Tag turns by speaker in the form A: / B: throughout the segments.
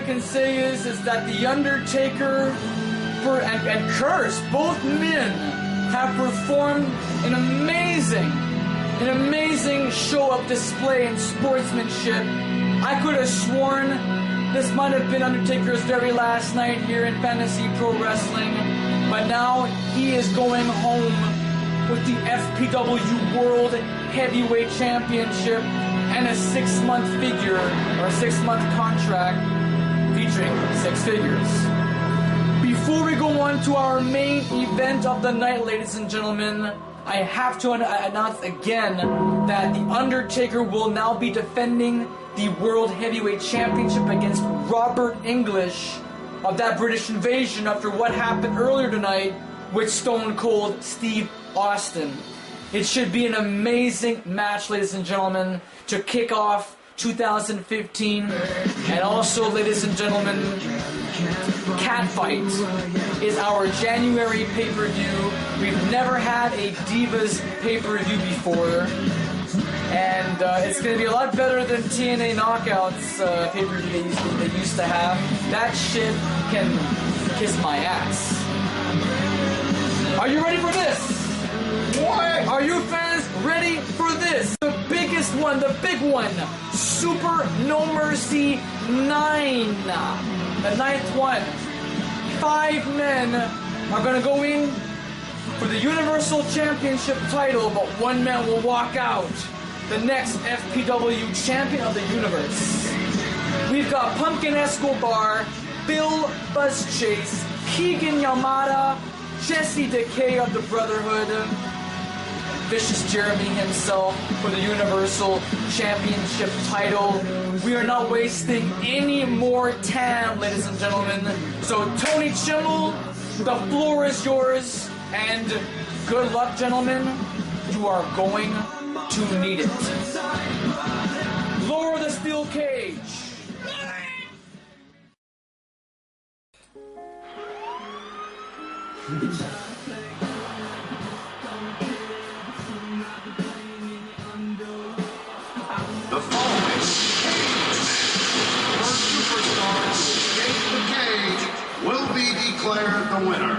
A: can say is that The Undertaker and Curse, both men, have performed an amazing show of display and sportsmanship. I could have sworn this might have been Undertaker's very last night here in Fantasy Pro Wrestling, but now he is going home with the FPW World Heavyweight Championship and a 6-month figure, or 6-month contract featuring 6 figures. Before we go on to our main event of the night, ladies and gentlemen, I have to announce again that The Undertaker will now be defending the World Heavyweight Championship against Robert English of that British Invasion after what happened earlier tonight with Stone Cold Steve Austin. It should be an amazing match, ladies and gentlemen, to kick off 2015. And also, ladies and gentlemen, Catfight is our January pay-per-view. We've never had a Divas pay-per-view before. And it's going to be a lot better than TNA Knockouts pay-per-view they used to have. That shit can kiss my ass. Are you ready for this? What? Are you fans ready for this? The biggest one, the big one. Super No Mercy 9. The 9th one. 5 men are going to go in for the Universal Championship title, but 1 man will walk out the next FPW Champion of the Universe. We've got Pumpkin Escobar, Bill Buzzchase, Keegan Yamada, Jesse Decay of the Brotherhood, Vicious Jeremy himself for the Universal Championship title. We are not wasting any more time, ladies and gentlemen. So Tony Chimmel, the floor is yours, and good luck, gentlemen. You are going to need it. Lower the steel cage.
B: The following first superstar to escape the cage will be declared the winner.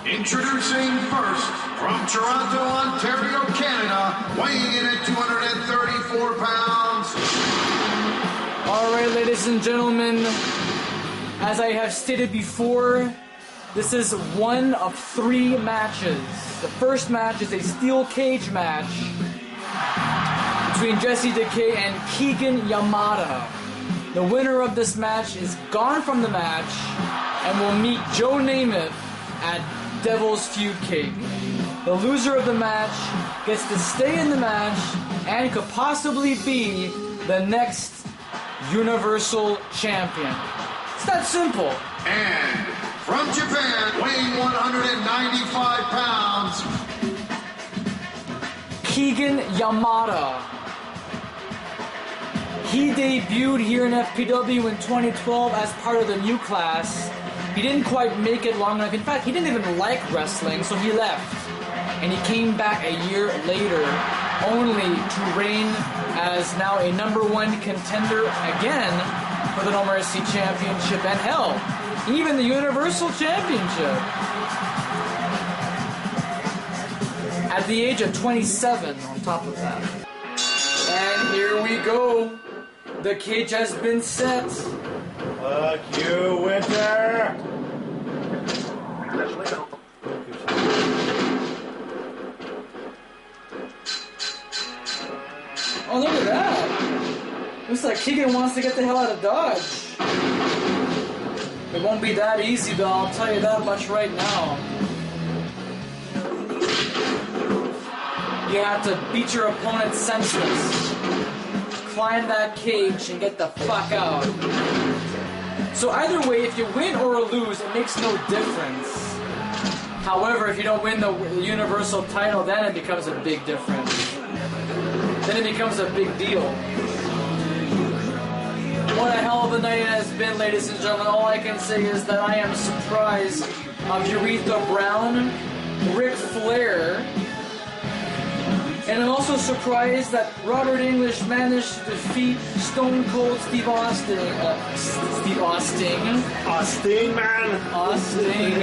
B: Introducing first, from Toronto, Ontario, Canada, weighing in at 234 pounds.
A: All right, ladies and gentlemen, as I have stated before, this is one of 3 matches. The first match is a steel cage match between Jesse Decay and Keegan Yamada. The winner of this match is gone from the match and will meet Joe Namath at Devil's Feud Cake. The loser of the match gets to stay in the match and could possibly be the next Universal Champion. It's that simple.
B: And from Japan, weighing 195 pounds,
A: Keegan Yamada. He debuted here in FPW in 2012 as part of the new class. He didn't quite make it long enough. In fact, he didn't even like wrestling, so he left. And he came back a year later, only to reign as now a #1 contender again for the No Mercy Championship, and hell, even the Universal Championship. At the age of 27 on top of that. And here we go. The cage has been set.
C: Fuck you, Winter!
A: Oh, look at that. Looks like Keegan wants to get the hell out of Dodge. It won't be that easy, though, I'll tell you that much right now. You have to beat your opponent senseless, climb that cage, and get the fuck out. So either way, if you win or lose, it makes no difference. However, if you don't win the Universal title, then it becomes a big difference. Then it becomes a big deal. What a hell of a night it has been, ladies and gentlemen. All I can say is that I am surprised of Urethra Brown, Ric Flair, And I'm also surprised that Robert English managed to defeat Stone Cold Steve Austin. Steve Austin.
C: Austin, man.
A: Austin.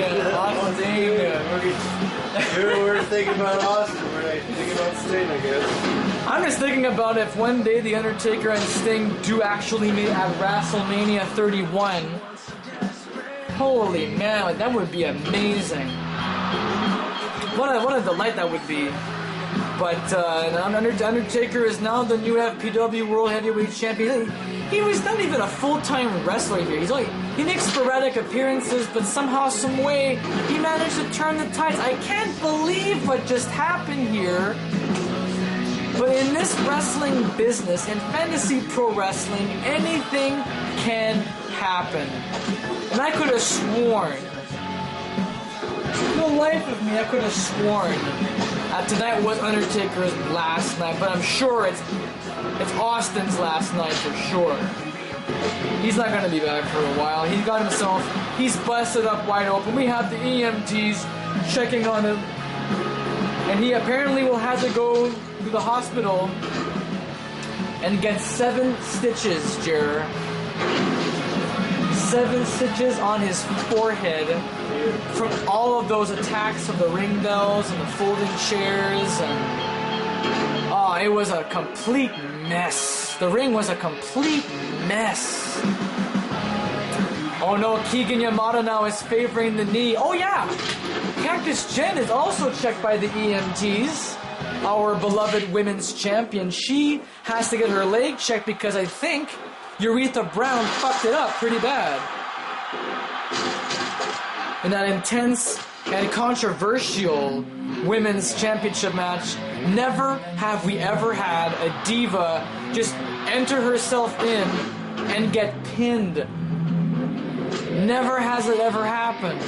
C: We're thinking about Austin. We're thinking about Sting, I guess.
A: I'm just thinking about if one day The Undertaker and Sting do actually meet at WrestleMania 31. Holy man, that would be amazing. What a delight that would be. But Undertaker is now the new FPW World Heavyweight Champion. He was not even a full-time wrestler here. He makes sporadic appearances, but somehow, some way, he managed to turn the tides. I can't believe what just happened here. But in this wrestling business, in fantasy pro wrestling, anything can happen. And I could have sworn, for the life of me, I could have sworn tonight was Undertaker's last night, but I'm sure it's Austin's last night for sure. He's not going to be back for a while. He's busted up wide open. We have the EMTs checking on him, and he apparently will have to go to the hospital and get 7 stitches, Jer. 7 stitches on his forehead from all of those attacks of the ring bells and the folding chairs, and it was a complete mess. The ring was a complete mess. Oh no, Keegan Yamada now is favoring the knee. Oh yeah, Cactus Jen is also checked by the EMTs. Our beloved women's champion. She has to get her leg checked because I think Aretha Brown fucked it up pretty bad. In that intense and controversial women's championship match, never have we ever had a diva just enter herself in and get pinned. Never has it ever happened.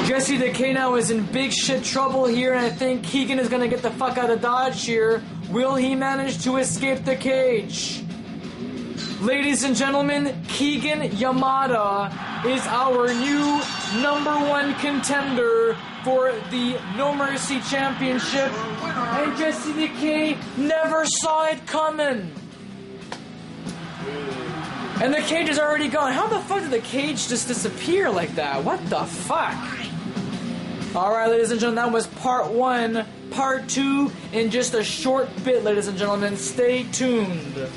A: Jesse the K now is in big shit trouble here, and I think Keegan is going to get the fuck out of Dodge here. Will he manage to escape the cage? Ladies and gentlemen, Keegan Yamada is our new #1 contender for the No Mercy Championship. And Jesse the K never saw it coming. And the cage is already gone. How the fuck did the cage just disappear like that? What the fuck? Alright, ladies and gentlemen, that was part 1. Part 2 in just a short bit, ladies and gentlemen. Stay tuned.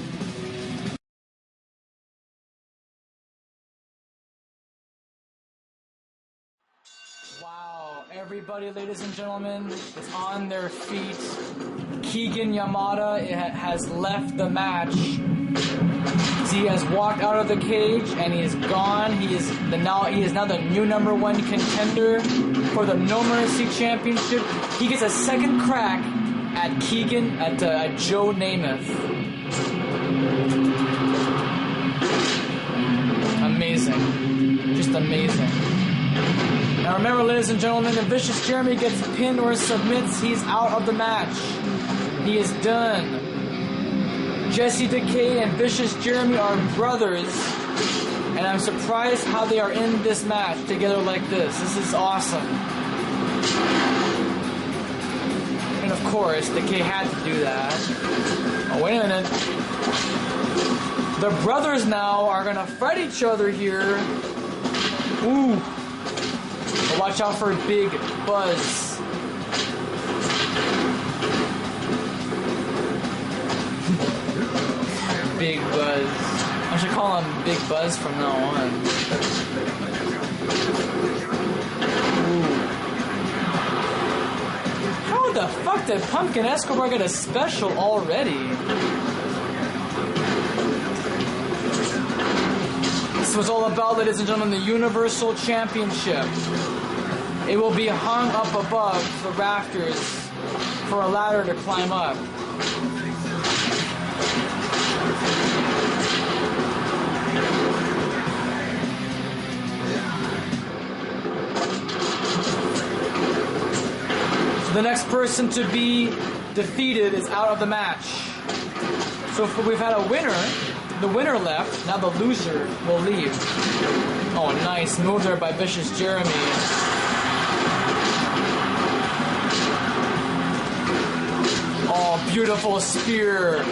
A: Wow, everybody, ladies and gentlemen, is on their feet. Keegan Yamada has left the match. He has walked out of the cage and he is gone. He is now the new #1 contender for the No Mercy Championship. He gets a second crack at Joe Namath. Amazing, just amazing. Now remember, ladies and gentlemen, if Vicious Jeremy gets pinned or submits, he's out of the match. He is done. Jesse Decay and Vicious Jeremy are brothers, and I'm surprised how they are in this match together like this. This is awesome. And of course, Decay had to do that. Oh, wait a minute. The brothers now are gonna fight each other here. Ooh. Watch out for Big Buzz. Big Buzz. I should call him Big Buzz from now on. Ooh. How the fuck did Pumpkin Escobar get a special already? This was all about, ladies and gentlemen, the Universal Championship. It will be hung up above the rafters for a ladder to climb up. So the next person to be defeated is out of the match. So if we've had a winner, the winner left, now the loser will leave. Oh, nice move there by Vicious Jeremy. beautiful spear.